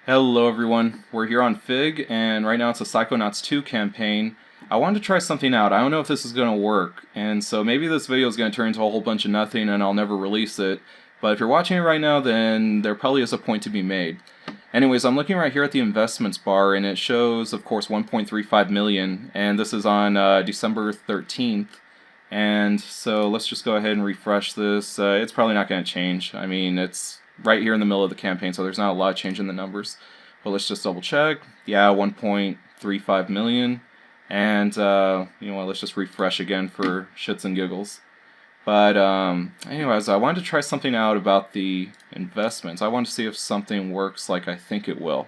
Hello everyone, we're here on Fig, and right now it's a Psychonauts 2 campaign. I wanted to try something out. I don't know if this is going to work, and so maybe this video is going to turn into a whole bunch of nothing and I'll never release it. But if you're watching it right now, then there probably is a point to be made. Anyways, I'm looking right here at the investments bar, and it shows, of course, 1.35 million, and this is on December 13th. And so let's just go ahead and refresh this. It's probably not going to change. I mean, it's right here in the middle of the campaign, so there's not a lot of change in the numbers. But let's just double check. Yeah, 1.35 million. And, you know what, let's just refresh again for shits and giggles. But, anyways, I wanted to try something out about the investments. I wanted to see if something works like I think it will.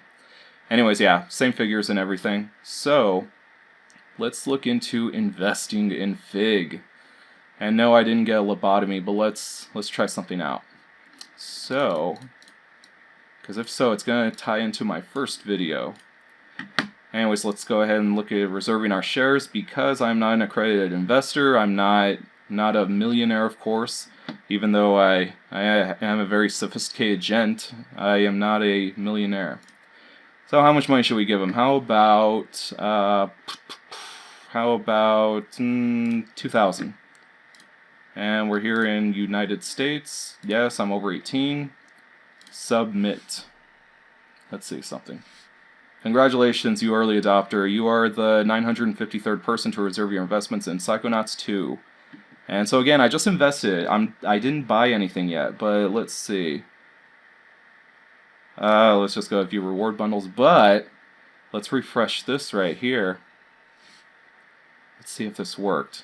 Anyways, yeah, same figures and everything. So, let's look into investing in Fig. And no, I didn't get a lobotomy, but let's try something out. So, because if so, it's going to tie into my first video. Anyways, let's go ahead and look at reserving our shares. Because I'm not an accredited investor, I'm not a millionaire, of course. Even though I am a very sophisticated gent, I am not a millionaire. So how much money should we give him? How about 2,000? And we're here in United States. Yes, I'm over 18. Submit. Let's see something. Congratulations, you early adopter. You are the 953rd person to reserve your investments in Psychonauts 2. And so again, I just invested. I didn't buy anything yet, but let's see. Let's just go view reward bundles, but let's refresh this right here. Let's see if this worked.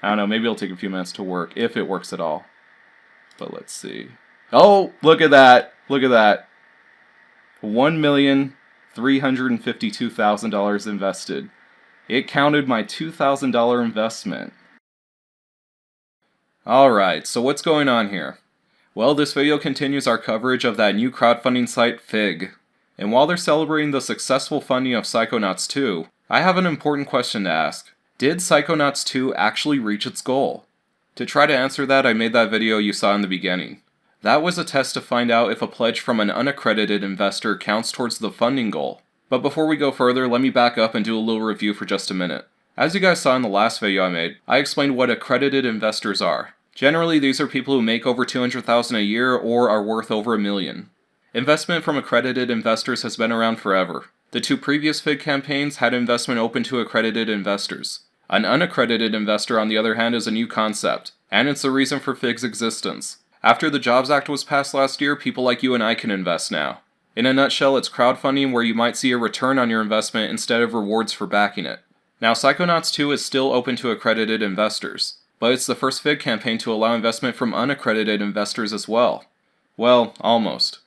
I don't know, maybe it'll take a few minutes to work, if it works at all. But let's see. Oh, look at that! Look at that! $1,352,000 invested. It counted my $2,000 investment. Alright, so what's going on here? Well, this video continues our coverage of that new crowdfunding site, Fig. And while they're celebrating the successful funding of Psychonauts 2, I have an important question to ask. Did Psychonauts 2 actually reach its goal? To try to answer that, I made that video you saw in the beginning. That was a test to find out if a pledge from an unaccredited investor counts towards the funding goal. But before we go further, let me back up and do a little review for just a minute. As you guys saw in the last video I made, I explained what accredited investors are. Generally, these are people who make over $200,000 a year or are worth over $1 million. Investment from accredited investors has been around forever. The two previous Fig campaigns had investment open to accredited investors. An unaccredited investor, on the other hand, is a new concept, and it's the reason for Fig's existence. After the Jobs Act was passed last year, people like you and I can invest now. In a nutshell, it's crowdfunding where you might see a return on your investment instead of rewards for backing it. Now, Psychonauts 2 is still open to accredited investors, but it's the first Fig campaign to allow investment from unaccredited investors as well. Well, almost.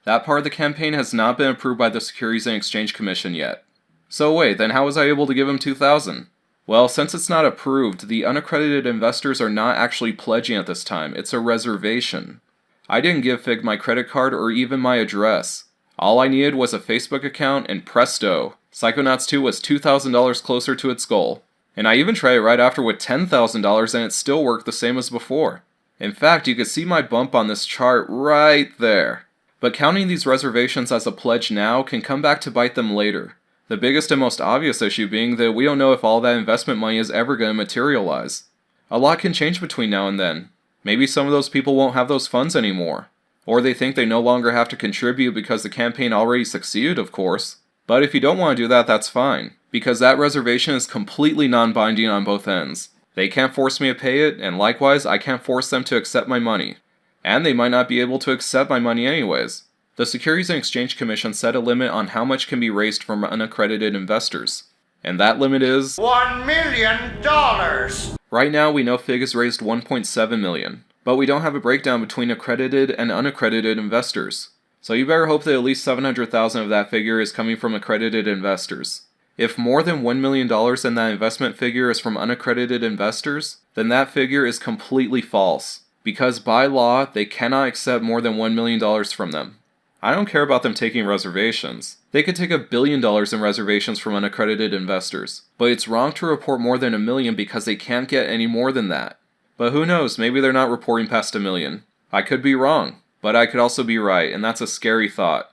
That part of the campaign has not been approved by the Securities and Exchange Commission yet. So wait, then how was I able to give him $2,000? Well, since it's not approved, the unaccredited investors are not actually pledging at this time. It's a reservation. I didn't give Fig my credit card or even my address. All I needed was a Facebook account, and presto, Psychonauts 2 was $2,000 closer to its goal. And I even tried it right after with $10,000 and it still worked the same as before. In fact, you can see my bump on this chart right there. But counting these reservations as a pledge now can come back to bite them later. The biggest and most obvious issue being that we don't know if all that investment money is ever going to materialize. A lot can change between now and then. Maybe some of those people won't have those funds anymore. Or they think they no longer have to contribute because the campaign already succeeded, of course. But if you don't want to do that, that's fine, because that reservation is completely non-binding on both ends. They can't force me to pay it, and likewise, I can't force them to accept my money. And they might not be able to accept my money anyways. The Securities and Exchange Commission set a limit on how much can be raised from unaccredited investors. And that limit is $1 million! Right now we know Fig has raised $1.7 million, but we don't have a breakdown between accredited and unaccredited investors. So you better hope that at least $700,000 of that figure is coming from accredited investors. If more than $1 million in that investment figure is from unaccredited investors, then that figure is completely false, because by law they cannot accept more than $1 million from them. I don't care about them taking reservations. They could take $1 billion in reservations from unaccredited investors, but it's wrong to report more than $1 million because they can't get any more than that. But who knows, maybe they're not reporting past $1 million. I could be wrong, but I could also be right, and that's a scary thought.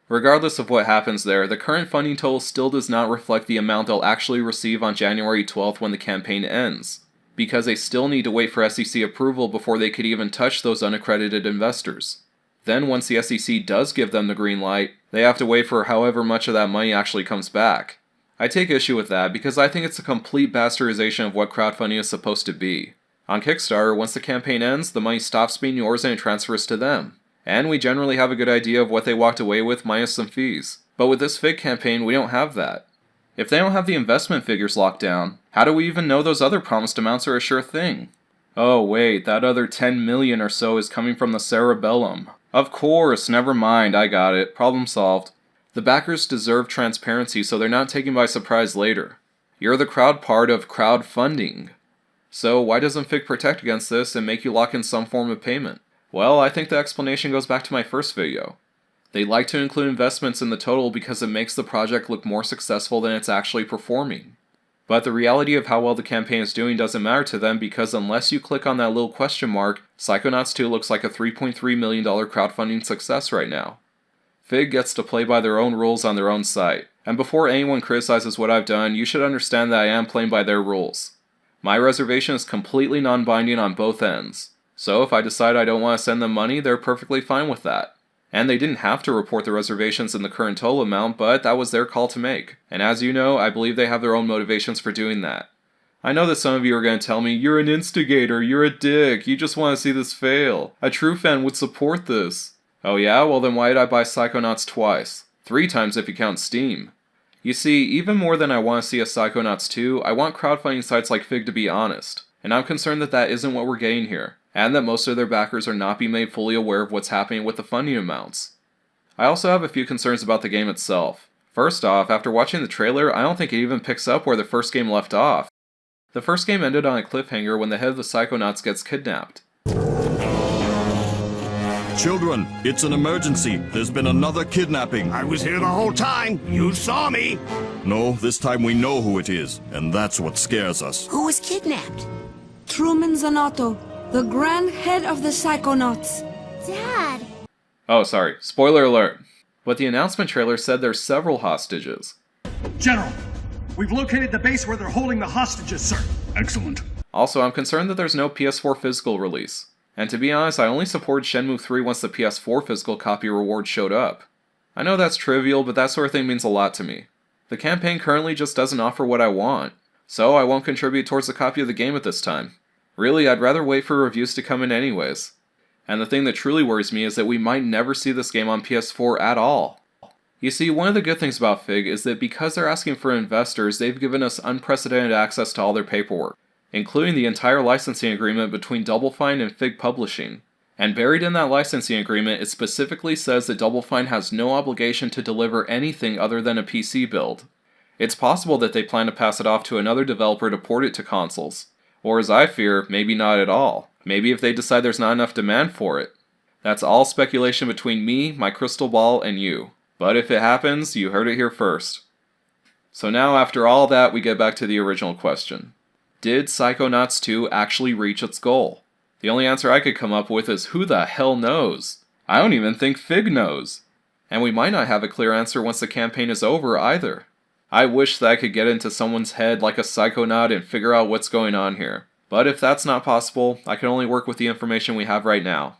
Regardless of what happens there, the current funding total still does not reflect the amount they'll actually receive on January 12th when the campaign ends, because they still need to wait for SEC approval before they could even touch those unaccredited investors. Then once the SEC does give them the green light, they have to wait for however much of that money actually comes back. I take issue with that because I think it's a complete bastardization of what crowdfunding is supposed to be. On Kickstarter, once the campaign ends, the money stops being yours and it transfers to them. And we generally have a good idea of what they walked away with minus some fees. But with this Fig campaign, we don't have that. If they don't have the investment figures locked down, how do we even know those other promised amounts are a sure thing? Oh wait, that other 10 million or so is coming from the Cerebellum. Of course, never mind, I got it. Problem solved. The backers deserve transparency so they're not taken by surprise later. You're the crowd part of crowdfunding. So why doesn't Fig protect against this and make you lock in some form of payment? Well, I think the explanation goes back to my first video. They like to include investments in the total because it makes the project look more successful than it's actually performing. But the reality of how well the campaign is doing doesn't matter to them because unless you click on that little question mark, Psychonauts 2 looks like a $3.3 million crowdfunding success right now. Fig gets to play by their own rules on their own site, and before anyone criticizes what I've done, you should understand that I am playing by their rules. My reservation is completely non-binding on both ends, so if I decide I don't want to send them money, they're perfectly fine with that. And they didn't have to report the reservations in the current total amount, but that was their call to make. And as you know, I believe they have their own motivations for doing that. I know that some of you are going to tell me, you're an instigator, you're a dick, you just want to see this fail. A true fan would support this. Oh yeah? Well then why did I buy Psychonauts twice? 3 times if you count Steam. You see, even more than I want to see a Psychonauts 2, I want crowdfunding sites like Fig to be honest. And I'm concerned that that isn't what we're getting here, and that most of their backers are not being made fully aware of what's happening with the funding amounts. I also have a few concerns about the game itself. First off, after watching the trailer, I don't think it even picks up where the first game left off. The first game ended on a cliffhanger when the head of the Psychonauts gets kidnapped. Children, it's an emergency. There's been another kidnapping. I was here the whole time. You saw me. No, this time we know who it is, and that's what scares us. Who was kidnapped? Truman Zanotto, the grand head of the Psychonauts. Dad! Oh, sorry. Spoiler alert. But the announcement trailer said there's several hostages. General, we've located the base where they're holding the hostages, sir. Excellent. Also, I'm concerned that there's no PS4 physical release. And to be honest, I only supported Shenmue 3 once the PS4 physical copy reward showed up. I know that's trivial, but that sort of thing means a lot to me. The campaign currently just doesn't offer what I want, so I won't contribute towards a copy of the game at this time. Really, I'd rather wait for reviews to come in anyways. And the thing that truly worries me is that we might never see this game on PS4 at all. You see, one of the good things about Fig is that because they're asking for investors, they've given us unprecedented access to all their paperwork, including the entire licensing agreement between Double Fine and Fig Publishing. And buried in that licensing agreement, it specifically says that Double Fine has no obligation to deliver anything other than a PC build. It's possible that they plan to pass it off to another developer to port it to consoles. Or as I fear, maybe not at all. Maybe if they decide there's not enough demand for it. That's all speculation between me, my crystal ball, and you. But if it happens, you heard it here first. So now after all that, we get back to the original question. Did Psychonauts 2 actually reach its goal? The only answer I could come up with is who the hell knows? I don't even think Fig knows. And we might not have a clear answer once the campaign is over either. I wish that I could get into someone's head like a psychonaut and figure out what's going on here. But if that's not possible, I can only work with the information we have right now.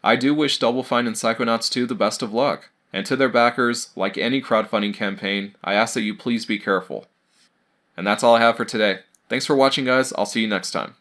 I do wish Double Fine and Psychonauts 2 the best of luck. And to their backers, like any crowdfunding campaign, I ask that you please be careful. And that's all I have for today. Thanks for watching, guys. I'll see you next time.